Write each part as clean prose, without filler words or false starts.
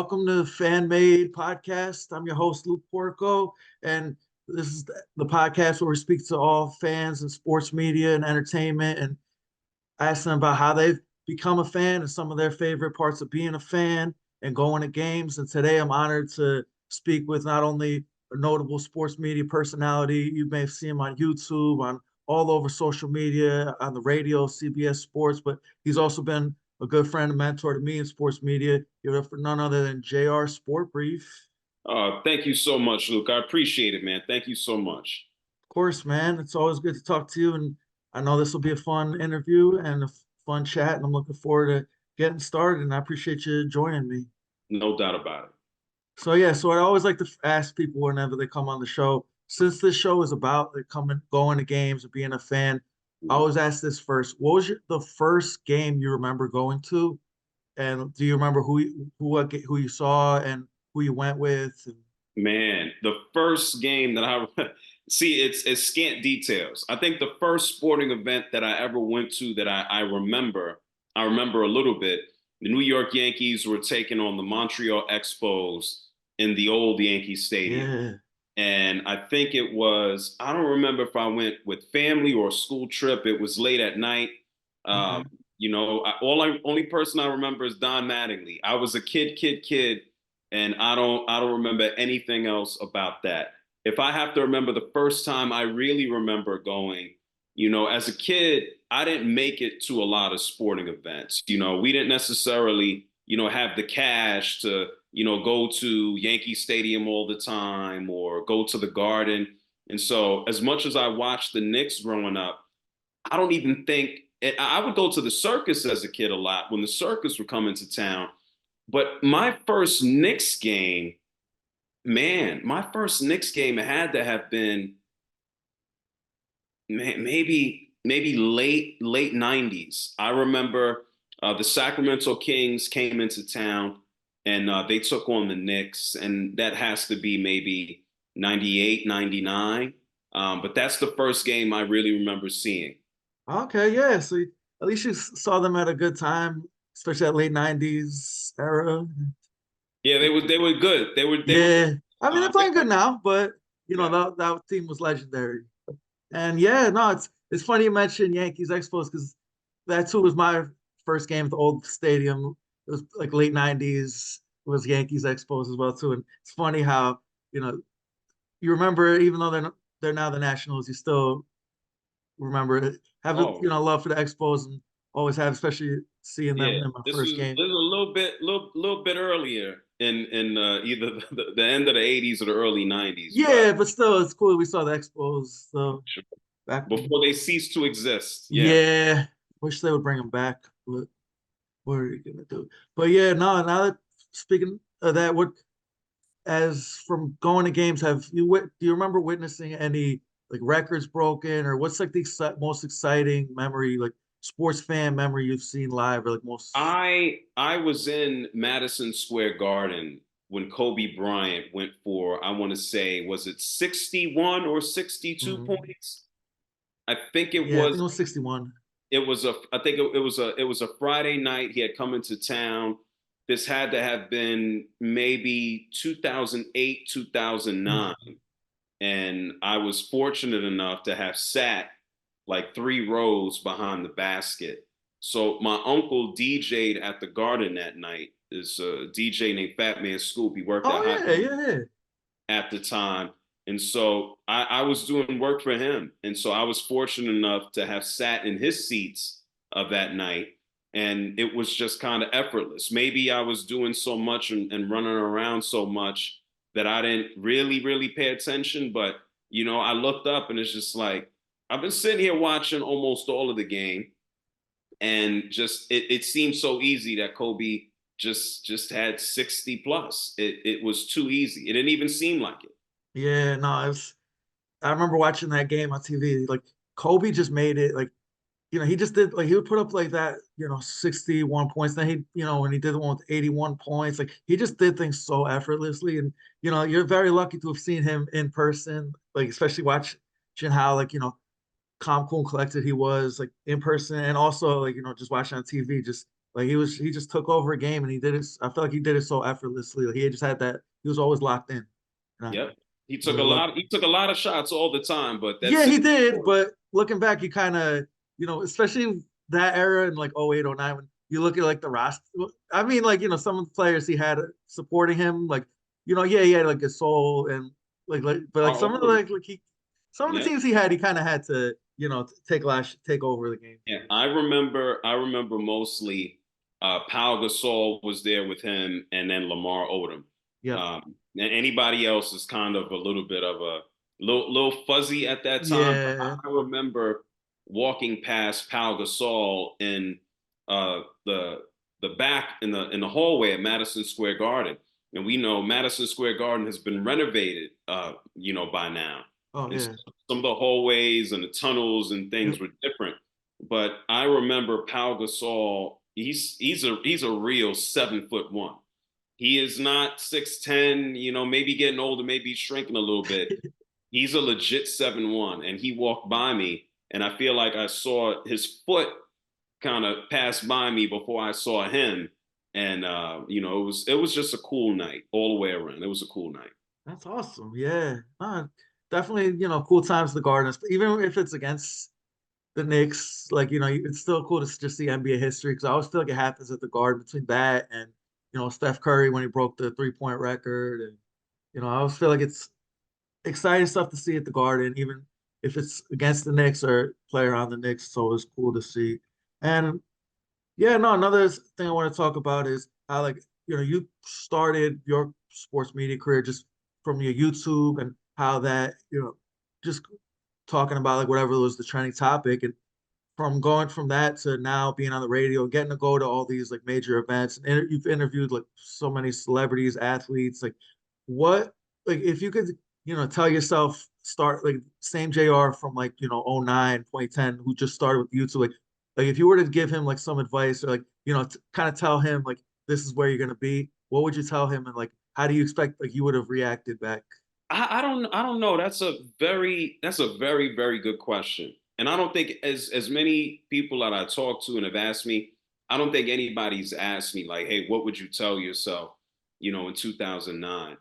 welcome to Fan Made Podcast. I'm your host, Luke Porco, and this is the podcast where we speak to all fans in sports media and entertainment and ask them about how they've become a fan and some of their favorite parts of being a fan and going to games. And today I'm honored to speak with not only a notable sports media personality, you may have seen him on YouTube, on all over social media, on the radio, CBS Sports, but he's also been a good friend and mentor to me in sports media. You're for none other than JR SportBrief. Thank you so much, Luke. I appreciate it, man. Thank you so much. Of course, man. It's always good to talk to you. And I know this will be a fun interview and a fun chat. And I'm looking forward to getting started. And I appreciate you joining me. No doubt about it. So I always like to ask people whenever they come on the show, since this show is about like going to games and being a fan, I always ask this first. What was the first game you remember going to? And do you remember who you saw and who you went with? Man, the first game that I see, it's scant details. I think the first sporting event that I ever went to that I remember a little bit. The New York Yankees were taking on the Montreal Expos in the old Yankee Stadium. Yeah. And I think I don't remember if I went with family or a school trip. It was late at night. Okay. Only person I remember is Don Mattingly. I was a kid, and I don't remember anything else about that. If I have to remember the first time I really remember going, as a kid, I didn't make it to a lot of sporting events. We didn't necessarily, have the cash to, go to Yankee Stadium all the time or go to the Garden. And so as much as I watched the Knicks growing up, I don't even think I would go to the circus as a kid a lot when the circus would come into town. But my first Knicks game, had to have been maybe late 90s. I remember the Sacramento Kings came into town and they took on the Knicks, and that has to be maybe 98, 99. But that's the first game I really remember seeing. Okay, yeah. So at least you saw them at a good time, especially that late '90s era. Yeah, they were good. Yeah, I mean they're playing They, good now, but yeah. that team was legendary. And yeah, no, it's funny you mentioned Yankees Expos because that too was my first game at the old stadium. It was like late '90s. It was Yankees Expos as well too, and it's funny how you know you remember even though they're now the Nationals, you still remember it, have a Oh, love for the Expos and always have, especially seeing them yeah. in my This first was game. this was little bit earlier in either the end of the '80s or the early '90s, but Yeah, but still, it's cool we saw the Expos. So sure. back when, Before they ceased to exist. Yeah. yeah, wish they would bring them back. But what are you gonna do? But yeah, no. Now that speaking of that, what as from going to games, do you remember witnessing any like records broken or what's like the most exciting memory, like sports fan memory you've seen live or like most? I was in Madison Square Garden when Kobe Bryant went for, I want to say, was it 61 or 62 Mhm. points? I think it Yeah, I think was it was 61. it was a I think it was a Friday night. He had come into town. This had to have been maybe 2008, 2009. Mhm. And I was fortunate enough to have sat like 3 rows behind the basket. So my uncle DJ'd at the Garden that night. Is a DJ named Fat Man Scoop. He worked Oh at Hot yeah, yeah, yeah. at the time. And so I was doing work for him. And so I was fortunate enough to have sat in his seats of that night. And it was just kind of effortless. Maybe I was doing so much and running around so much that I didn't really pay attention. But, I looked up and it's just like, I've been sitting here watching almost all of the game. And just it seemed so easy that Kobe just had 60 plus. It was too easy. It didn't even seem like it. Yeah, no, I remember watching that game on TV. Like Kobe just made it like, he just did like he would put up like that, 61 points. Then when he did the one with 81 points, like he just did things so effortlessly. And you're very lucky to have seen him in person, like especially watching how like, calm, cool, and collected he was like in person and also like, just watching on TV, just Like he just took over a game and he did it. I felt like he did it so effortlessly. Like he just had that. He was always locked in. And I Yep. really loved. He took a lot of shots all the time, but Yeah, that's he it. did. But looking back, you kind of, especially that era in like 08, 09, when you look at like the roster. I mean, like, some of the players he had supporting him, like, yeah, he had like a soul and but like Are some of the over. some of the Yeah. teams he kind of had to, take over the game. Yeah. I remember mostly Pau Gasol was there with him and then Lamar Odom. Yep. And anybody else is kind of a little bit of a little fuzzy at that time. But Yeah. I remember walking past Pau Gasol in the back in the hallway at Madison Square Garden. And we know Madison Square Garden has been renovated by now. Oh And so yeah. some of the hallways and the tunnels and things Yep. were different. But I remember Pau Gasol, he's a real 7'1". He is not 6'10", maybe getting older, maybe shrinking a little bit. He's a legit 7'1", and he walked by me, and I feel like I saw his foot kind of pass by me before I saw him. And it was just a cool night all the way around. It was a cool night. That's awesome. Yeah. Definitely, cool times at the Garden, even if it's against the Knicks. Like, it's still cool to just see NBA history because I always feel like it happens at the Garden between that and, Steph Curry when he broke the 3-point record. And, I always feel like it's exciting stuff to see at the Garden, even if it's against the Knicks or player on the Knicks. It's always cool to see. And yeah, no, another thing I want to talk about is how, like, you started your sports media career just from your YouTube and how that, just talking about like whatever was the trending topic, and from going from that to now being on the radio, getting to go to all these like major events, and you've interviewed like so many celebrities, athletes. Like, what, like, if you could, tell yourself, start like same JR from like, 09, 2010, who just started with YouTube, like if you were to give him like some advice or like, kind of tell him like this is where you're gonna be, what would you tell him, and like how do you expect like you would have reacted back? I don't know. That's a very very good question. And I don't think as many people that I talk to and have asked me, I don't think anybody's asked me like, hey, what would you tell yourself, in 2009?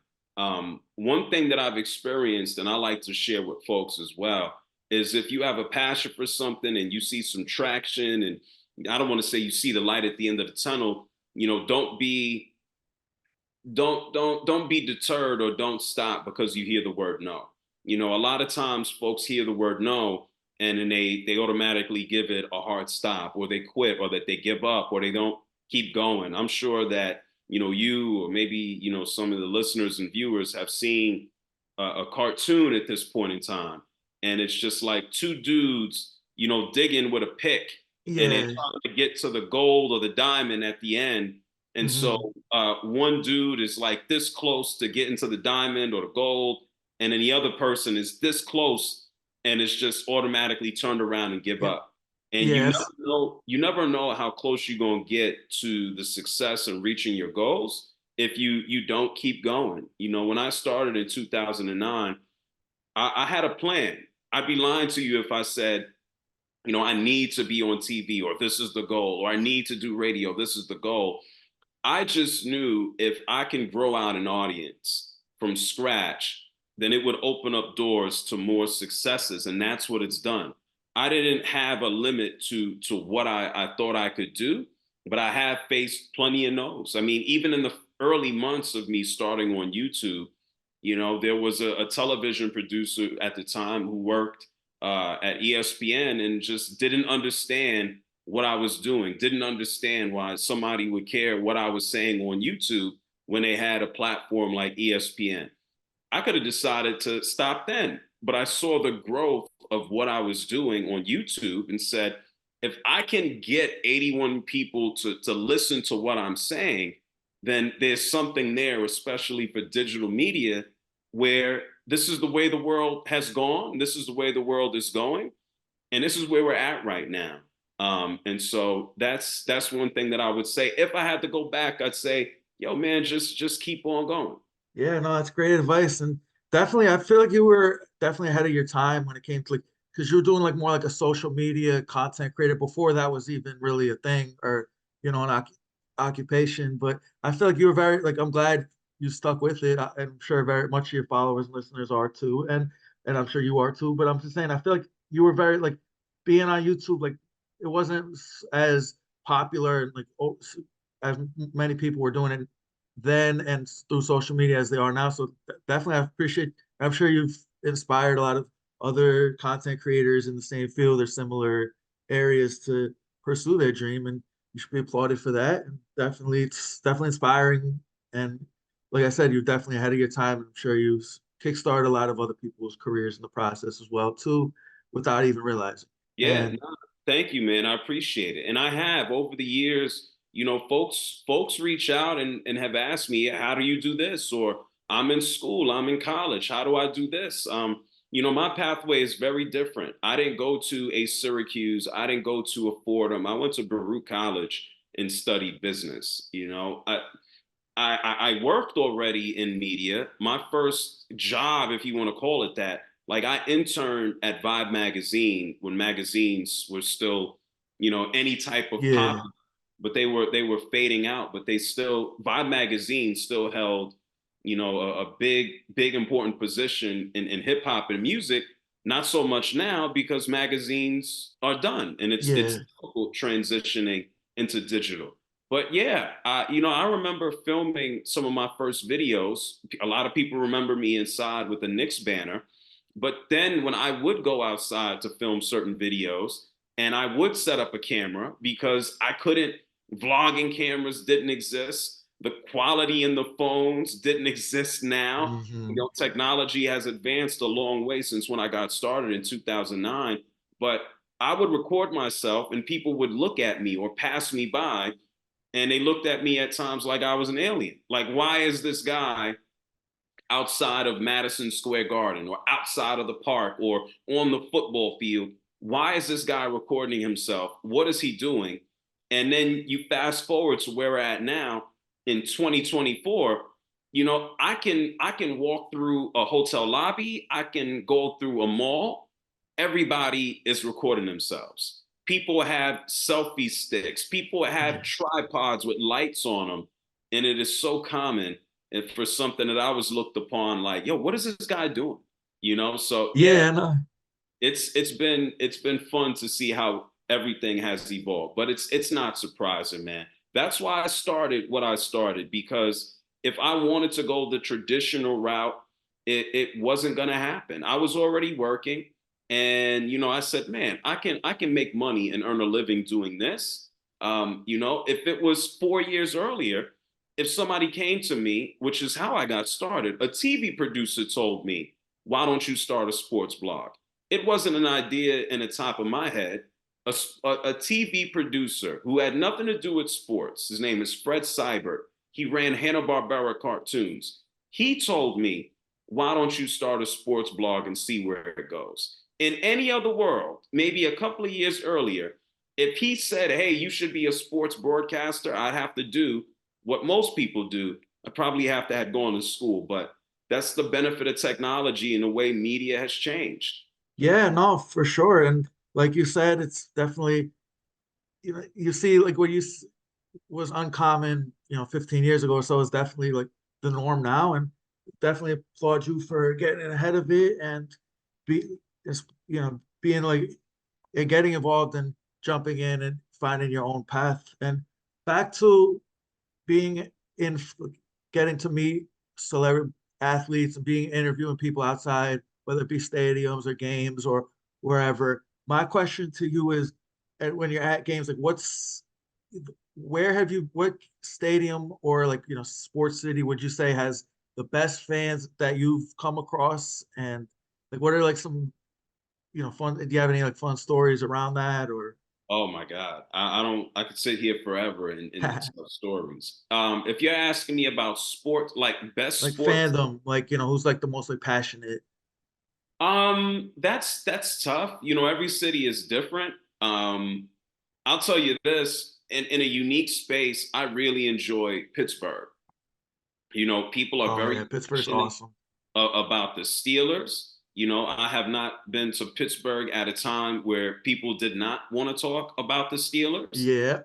One thing that I've experienced and I like to share with folks as well is if you have a passion for something and you see some traction, and I don't want to say you see the light at the end of the tunnel, don't be deterred or don't stop because you hear the word no. A lot of times folks hear the word no and then they automatically give it a hard stop, or they quit, or that they give up, or they don't keep going. I'm sure that you, or maybe some of the listeners and viewers have seen a cartoon at this point in time, and it's just like two dudes digging with a pick, and they're Yeah. trying to get to the gold or the diamond at the end. And Hmm. so one dude is like this close to getting to the diamond or the gold, and then the other person is this close and it's just automatically turned around and give Yep. up. And Yes. you never know how close you're gonna get to the success and reaching your goals if you don't keep going. When I started in 2009, I had a plan. I'd be lying to you if I said, I need to be on TV, or this is the goal, or I need to do radio, this is the goal. I just knew if I can grow out an audience from scratch, then it would open up doors to more successes. And that's what it's done. I didn't have a limit to what I thought I could do, but I have faced plenty of no's. I mean, even in the early months of me starting on YouTube, there was a television producer at the time who worked at ESPN and just didn't understand what I was doing, didn't understand why somebody would care what I was saying on YouTube when they had a platform like ESPN. I could have decided to stop then, but I saw the growth of what I was doing on YouTube and said, if I can get 81 people to listen to what I'm saying, then there's something there, especially for digital media, where this is the way the world has gone. This is the way the world is going. And this is where we're at right now. And so that's one thing that I would say. If I had to go back, I'd say, yo, man, just keep on going. Yeah, no, that's great advice. And definitely, I feel like you were definitely ahead of your time when it came to like, because you were doing like more like a social media content creator before that was even really a thing. Or an occupation. But I feel like you were very like I'm glad you stuck with it. I'm sure very much your followers and listeners are too, and I'm sure you are too. But I'm just saying, I feel like you were very like being on YouTube. Like it wasn't as popular and like as many people were doing it then and through social media as they are now. So definitely, I appreciate. I'm sure you've inspired a lot of other content creators in the same field or similar areas to pursue their dream, and you should be applauded for that. And definitely, it's definitely inspiring. And like I said, you're definitely ahead of your time. I'm sure you've kickstarted a lot of other people's careers in the process as well too, without even realizing. Yeah, And no, thank you, man. I appreciate it. And I have over the years, folks reach out and have asked me, how do you do this? Or I'm in school, I'm in college. How do I do this? My pathway is very different. I didn't go to a Syracuse, I didn't go to a Fordham. I went to Baruch College and studied business. I worked already in media. My first job, if you want to call it that, like I interned at Vibe magazine when magazines were still, any type of pop, yeah, but they were fading out. But they still Vibe magazine still held, a big important position in hip hop and music. Not so much now because magazines are done and it's yeah, difficult transitioning into digital. But yeah, I remember filming some of my first videos. A lot of people remember me inside with a Knicks banner. But then when I would go outside to film certain videos, and I would set up a camera because I couldn't, vlogging cameras didn't exist. The quality in the phones didn't exist now. hmm Technology has advanced a long way since when I got started in 2009. But I would record myself, and people would look at me or pass me by, and they looked at me at times like I was an alien. Like, why is this guy outside of Madison Square Garden or outside of the park or on the football field? Why is this guy recording himself? What is he doing? And then you fast forward to where we're at now in 2024. I can walk through a hotel lobby, I can go through a mall. Everybody is recording themselves. People have selfie sticks, people have yeah, tripods with lights on them, and it is so common, and for something that I was looked upon like, yo, what is this guy doing? So yeah, yeah. No, it's been fun to see how everything has evolved, but it's not surprising, man. That's why I started what I started, because if I wanted to go the traditional route, it wasn't going to happen. I was already working, and I said, man, I can make money and earn a living doing this. If it was 4 years earlier, if somebody came to me, which is how I got started, a TV producer told me, why don't you start a sports blog? It wasn't an idea in the top of my head. A TV producer who had nothing to do with sports, his name is Fred Seibert. He ran Hanna-Barbera cartoons. He told me, why don't you start a sports blog and see where it goes? In any other world, maybe a couple of years earlier, if he said, hey, you should be a sports broadcaster, I'd have to do what most people do. I probably have to have gone to school, but that's the benefit of technology and the way media has changed. yeah, no, for sure. And like you said, it's definitely you see like what was uncommon, 15 years ago or so is definitely like the norm now, and definitely applaud you for getting ahead of it and be, being like and getting involved and jumping in and finding your own path. And back to being in, getting to meet celebrity athletes and being interviewing people outside, whether it be stadiums or games or wherever. My question to you is, when you're at games, like what stadium or like sports city would you say has the best fans that you've come across, and like what are like some fun? Do you have any like fun stories around that or Oh my God. I don't, I could sit here forever and tell stories. If you're asking me about sport, like best like sports, fandom, like who's like the most like passionate? that's tough. Every city is different. I'll tell you this, in a unique space, I really enjoy Pittsburgh. People are Oh very yeah, Pittsburgh's passionate awesome. about the Steelers. I have not been to Pittsburgh at a time where people did not want to talk about the Steelers. Yeah,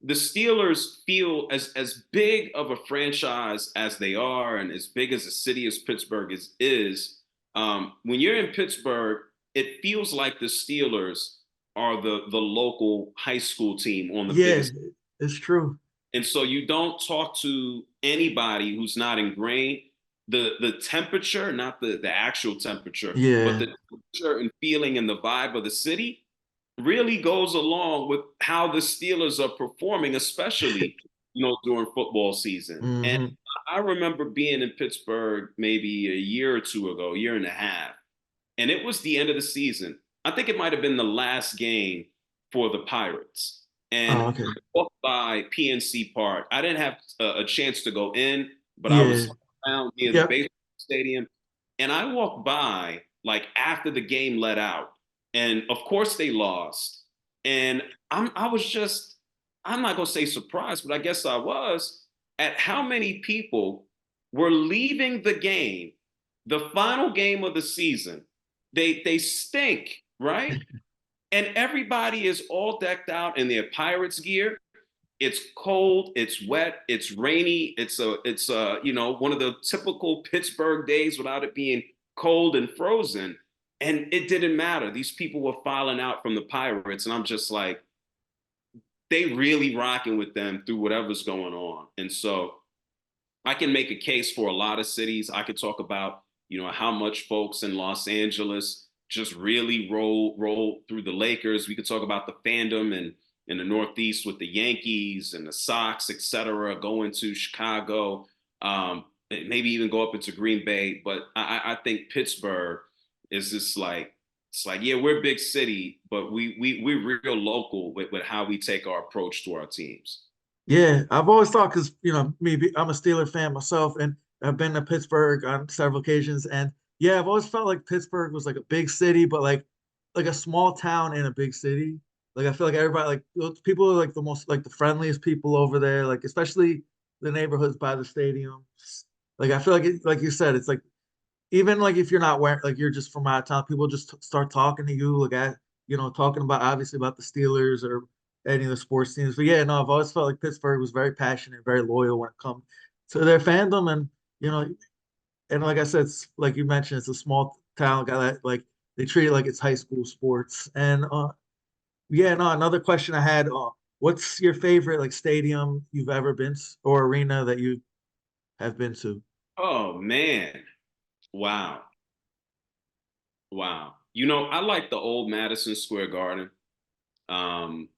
the Steelers feel as big of a franchise as they are, and as big as a city as Pittsburgh is. When you're in Pittsburgh, it feels like the Steelers are the local high school team on the Yeah, biggest. it's true. And so you don't talk to anybody who's not ingrained. The temperature, not the actual temperature, but Yeah. the temperature and feeling and the vibe of the city really goes along with how the Steelers are performing, especially during football season. And Hmm. I remember being in Pittsburgh maybe a year or two ago, year and a half, and it was the end of the season. I think it might have been the last game for the Pirates. And Oh, I okay. walked by PNC Park. I didn't have a chance to go in, but I Yeah. was around near the Yep. baseball stadium. And I walked by like after the game let out. And of course they lost. And I was just, I'm not gonna say surprised, but I guess I was at how many people were leaving the game, the final game of the season. They stink, right? And everybody is all decked out in their Pirates gear. It's cold, it's wet, it's rainy. It's one of the typical Pittsburgh days without it being cold and frozen. And it didn't matter. These people were filing out from the Pirates, and I'm just like, they really rocking with them through whatever's going on. And so I can make a case for a lot of cities. I could talk about, how much folks in Los Angeles just really roll through the Lakers. We could talk about the fandom and in the Northeast with the Yankees and the Sox, et cetera, going to Chicago, maybe even go up into Green Bay. But I think Pittsburgh is just like, it's like, yeah, we're a big city, but we're real local with how we take our approach to our teams. Yeah, I've always thought because I'm a Steeler fan myself, and I've been to Pittsburgh on several occasions, and yeah, I've always felt like Pittsburgh was like a big city, but like a small town in a big city. Like I feel like everybody, like those people are like the most like the friendliest people over there, like especially the neighborhoods by the stadiums. Like I feel like like you said, it's like even like if you're not wearing like you're just from out of town, people just start talking to you, like talking about obviously about the Steelers or any of the sports teams. But yeah, no, I've always felt like Pittsburgh was very passionate, very loyal when it comes to their fandom, and you know, and like I said, it's, like you mentioned, it's a small town. Got that like they treat it like it's high school sports. And yeah, no, another question I had: what's your favorite like stadium you've ever been to, or arena that you have been to? Oh man. Wow. Wow. I like the old Madison Square Garden. Um,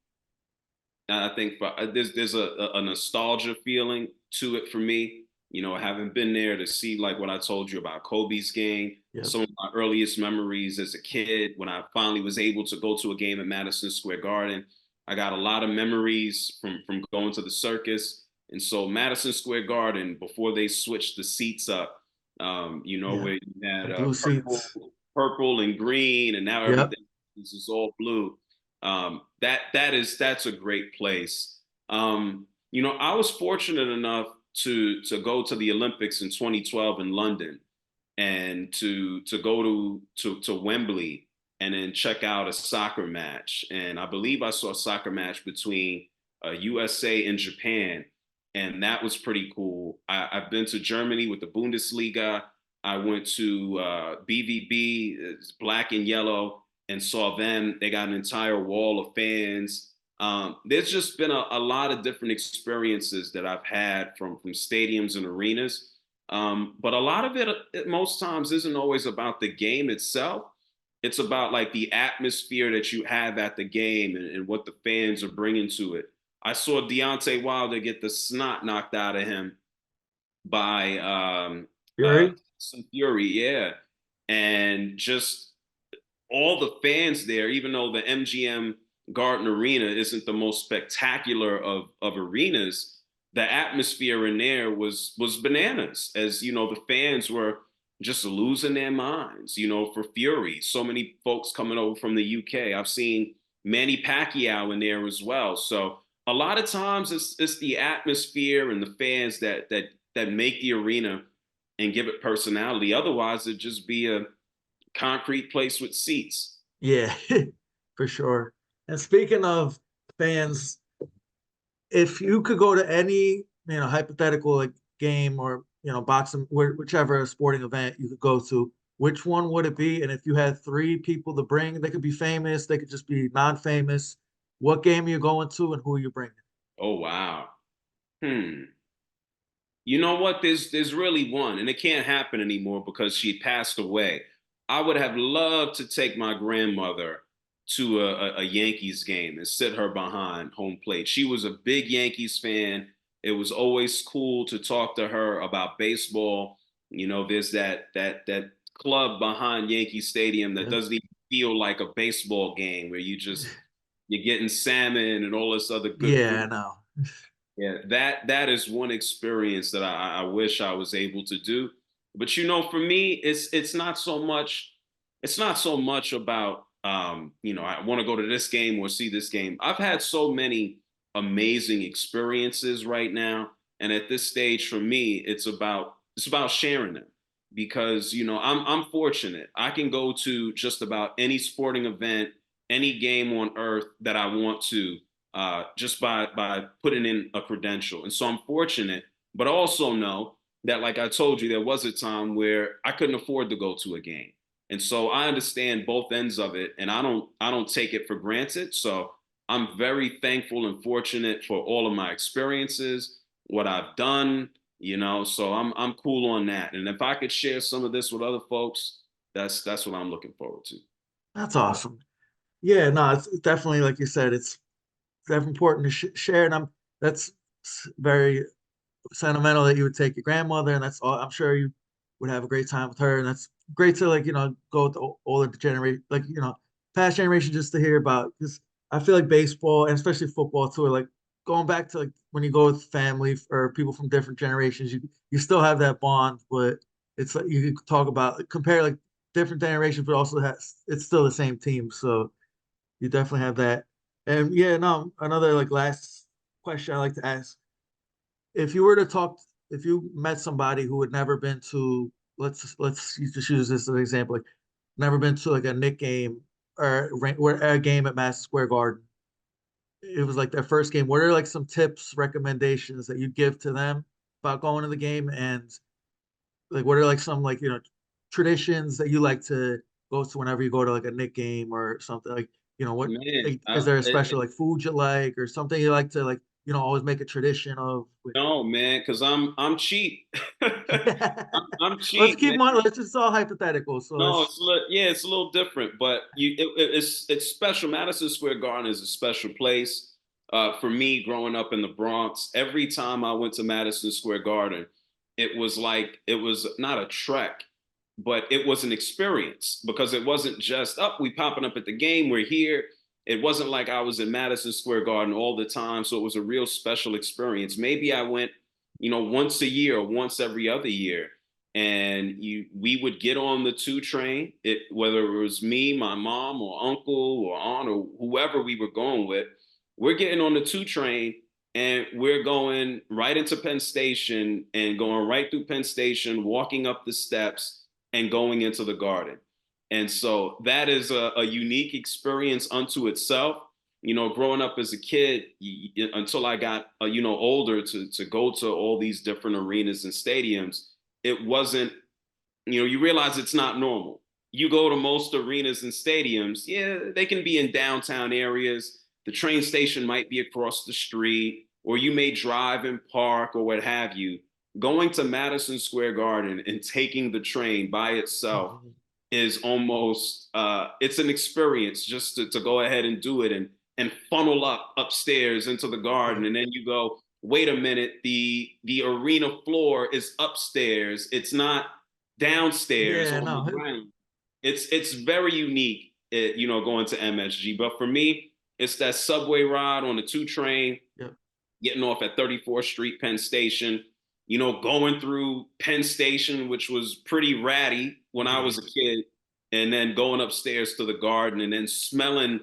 and I think there's a nostalgia feeling to it for me. Having been there to see like what I told you about Kobe's game, Yep. some of my earliest memories as a kid when I finally was able to go to a game at Madison Square Garden. I got a lot of memories from going to the circus. And so Madison Square Garden, before they switched the seats up, Yeah. where you The had blue purple, seats. purple and green, and now Yep. everything is all blue. That's a great place. I was fortunate enough to go to the Olympics in 2012 in London, and to go to Wembley and then check out a soccer match. And I believe I saw a soccer match between USA and Japan, and that was pretty cool. I've been to Germany with the Bundesliga. I went to BVB, it's black and yellow, and saw them. They got an entire wall of fans. There's just been a lot of different experiences that I've had from stadiums and arenas. But a lot of it most times isn't always about the game itself. It's about like the atmosphere that you have at the game, and what the fans are bringing to it. I saw Deontay Wilder get the snot knocked out of him by Fury. Fury, yeah, and just all the fans there, even though the MGM Garden Arena isn't the most spectacular of arenas, the atmosphere in there was bananas. As the fans were just losing their minds, for Fury. So many folks coming over from the UK. I've seen Manny Pacquiao in there as well. So a lot of times it's the atmosphere and the fans that make the arena and give it personality. Otherwise, it'd just be a concrete place with seats. Yeah, for sure. And speaking of fans, if you could go to any, hypothetical like game or, boxing, whichever sporting event you could go to, which one would it be? And if you had three people to bring, they could be famous, they could just be non-famous. What game are you going to and who are you bringing? Oh wow. Hmm. You know what? There's really one, and it can't happen anymore because she passed away. I would have loved to take my grandmother to a Yankees game and sit her behind home plate. She was a big Yankees fan. It was always cool to talk to her about baseball. There's that club behind Yankee Stadium that Yeah. doesn't even feel like a baseball game where you're getting salmon and all this other good food. Yeah, I know. Yeah, that is one experience that I wish I was able to do. But for me, it's not so much about I want to go to this game or see this game. I've had so many amazing experiences right now. And at this stage for me, it's about sharing them because I'm fortunate. I can go to just about any sporting event, any game on earth that I want to just by putting in a credential. And so I'm fortunate, but also know that, like I told you, there was a time where I couldn't afford to go to a game. And so I understand both ends of it, and I don't take it for granted. So I'm very thankful and fortunate for all of my experiences, what I've done, so I'm cool on that. And if I could share some of this with other folks, that's what I'm looking forward to. That's awesome. Yeah, no, it's definitely like you said, it's definitely important to share, and that's very sentimental that you would take your grandmother, and that's all. I'm sure you would have a great time with her, and that's great to like go with the older generation, like past generation, just to hear about because I feel like baseball and especially football too, are like going back to like when you go with family or people from different generations, you still have that bond, but it's like you can talk about compare like different generations, but also has it's still the same team, so you definitely have that. And yeah, no, another like last question I like to ask if you were to talk if you met somebody who had never been to let's just use this as an example, like never been to like a Knick game or a game at Madison Square Garden. It was like their first game. What are like some tips, recommendations that you give to them about going to the game, and like what are like some like traditions that you like to go to whenever you go to like a Knick game or something like what Man, like, is there a special like food you like or something you like to like always make a tradition of with no, man, because I'm cheap. I'm let's cheap, keep man. my let's just all hypothetical so No, let's yeah, it's a little different, but it's special. Madison Square Garden is a special place. For me, growing up in the Bronx, every time I went to Madison Square Garden, it was like it was not a trek, but it was an experience because it wasn't just up, we popping up at the game, we're here. It wasn't like I was in Madison Square Garden all the time, so it was a real special experience. Maybe I went, once a year or once every other year, and we would get on the two train, whether it was me, my mom, or uncle, or aunt, or whoever we were going with. We're getting on the two train, and we're going right into Penn Station and going right through Penn Station, walking up the steps and going into the garden. And so that is a unique experience unto itself. Growing up as a kid, until I got older, to go to all these different arenas and stadiums, it wasn't, you realize it's not normal. You go to most arenas and stadiums, yeah, they can be in downtown areas. The train station might be across the street, or you may drive and park or what have you. Going to Madison Square Garden and taking the train by itself Mhm. is almost it's an experience just to go ahead and do it and funnel up upstairs into the Yeah, garden, and then you go, wait a minute, the arena floor is upstairs, it's not downstairs yeah, on the no, ground. It's very unique, going to MSG. But for me, it's that subway ride on the two train, yeah, getting off at 34th Street, Penn Station, going through Penn Station, which was pretty ratty when I was yeah, a kid, and then going upstairs to the garden and then smelling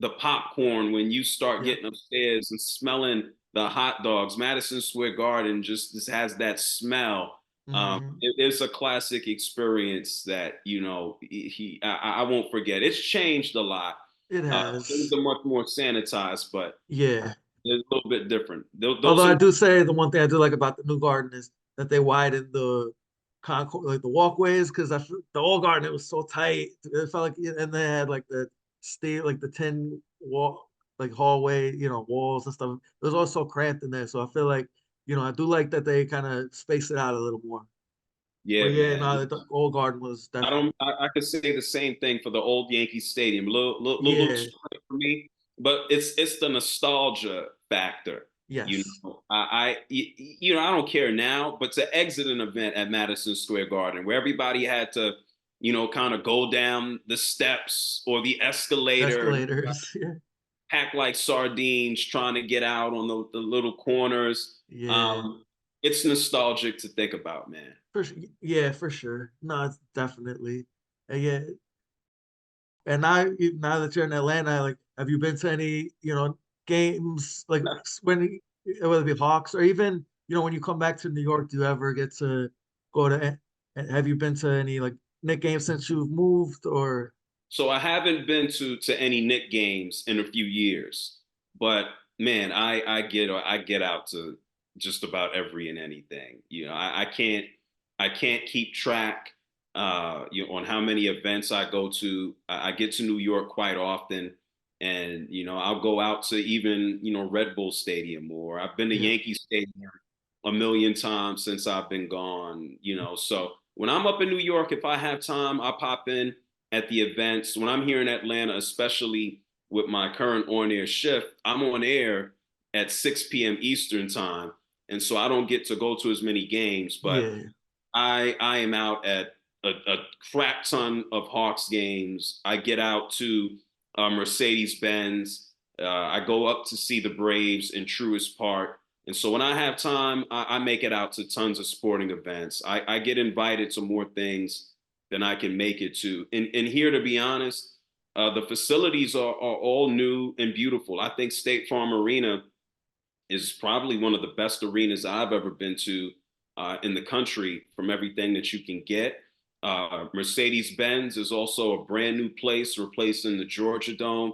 the popcorn when you start yeah. getting upstairs and smelling the hot dogs. Madison Square Garden just has that smell. Hmm. It's a classic experience that, I won't forget. It's changed a lot. It Things has. are much more sanitized, but Yeah. It's a little bit different. Although Those I are do say the one thing I do like about the new garden is that they widened the concourse, like the walkways, because the old garden it was so tight. It felt like, and they had like the steel, like the tin wall, like hallway, walls and stuff. It was all so cramped in there. So I feel like, I do like that they kind of space it out a little more. But yeah, yeah, man. no, the old garden was definitely, I could say the same thing for the old Yankee Stadium. Little yeah, story for me, but it's the nostalgia factor. yes, I don't care now, but to exit an event at Madison Square Garden where everybody had to, kind of go down the steps or the escalator and escalators, yeah, pack like sardines trying to get out on the little corners. yeah, It's nostalgic to think about, man. yeah, for sure. No, it's definitely, and yeah. And now that you're in Atlanta, like, have you been to any, games like when whether it be Hawks or even, when you come back to New York, do you ever get to go to? Have you been to any like Knick games since you've moved or? So I haven't been to any Knick games in a few years, but man, I get out to just about every and anything. I can't keep track on how many events I go to. I get to New York quite often, and I'll go out to even Red Bull Stadium, or I've been to Yeah, Yankee Stadium a million times since I've been gone. So when I'm up in New York, if I have time, I pop in at the events. When I'm here in Atlanta, especially with my current on-air shift, I'm on air at 6 p.m. Eastern time, and so I don't get to go to as many games. But yeah, I am out at a crap ton of Hawks games. I get out to Mercedes Benz. I go up to see the Braves in Truist Park. And so when I have time, I make it out to tons of sporting events. I get invited to more things than I can make it to. And here, to be honest, the facilities are all new and beautiful. I think State Farm Arena is probably one of the best arenas I've ever been to in the country from everything that you can get. Mercedes Benz is also a brand new place replacing the Georgia Dome.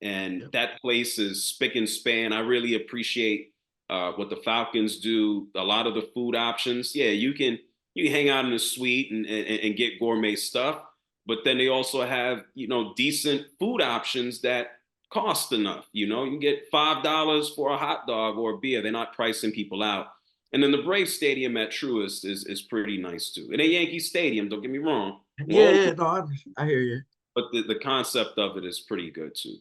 And yeah, that place is spick and span. I really appreciate what the Falcons do. A lot of the food options. Yeah, you can hang out in the suite and get gourmet stuff. But then they also have, decent food options that cost enough. You can get $5 for a hot dog or a beer. They're not pricing people out. And then the Brave Stadium at Truist is pretty nice too. And a Yankee Stadium, don't get me wrong. yeah, Well, yeah. No, I hear you. but the concept of it is pretty good too.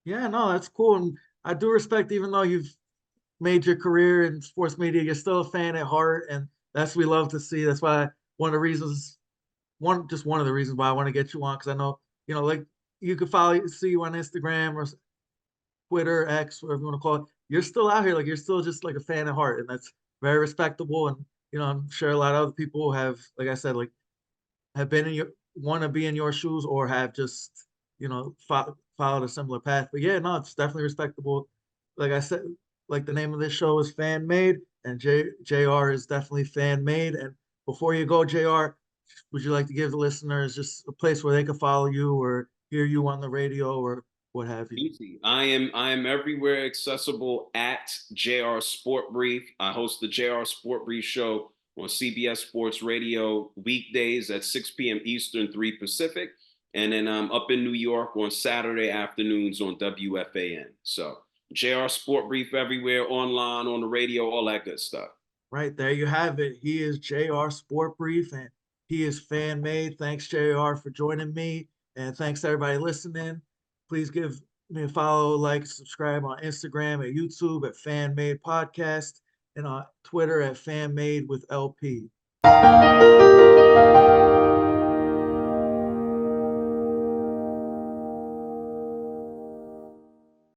Yeah, no, that's cool, and I do respect even though you've made your career in sports media, you're still a fan at heart, and that's what we love to see. That's why one of the reasons one of the reasons why I want to get you on because I know like you could see you on Instagram or Twitter, X, whatever you want to call it. You're still out here, like you're still just like a fan at heart, and that's very respectable. And I'm sure a lot of other people have, like I said, like have been in your want to be in your shoes or have just followed a similar path. But yeah, no, it's definitely respectable. Like I said, like the name of this show is Fan Made, and JR is definitely fan made. And before you go, JR, would you like to give the listeners just a place where they can follow you or hear you on the radio or what have you? Easy. I am everywhere accessible at JR SportBrief. I host the JR SportBrief show on CBS Sports Radio weekdays at 6 p.m. Eastern, 3 Pacific. And then I'm up in New York on Saturday afternoons on WFAN. So JR SportBrief everywhere, online, on the radio, all that good stuff. Right there you have it. He is JR Sport Brief and he is fan made. Thanks, JR, for joining me. And thanks to everybody listening. Please give me a follow, like, subscribe on Instagram, at YouTube at Fan Made Podcast, and on Twitter at Fan Made with LP.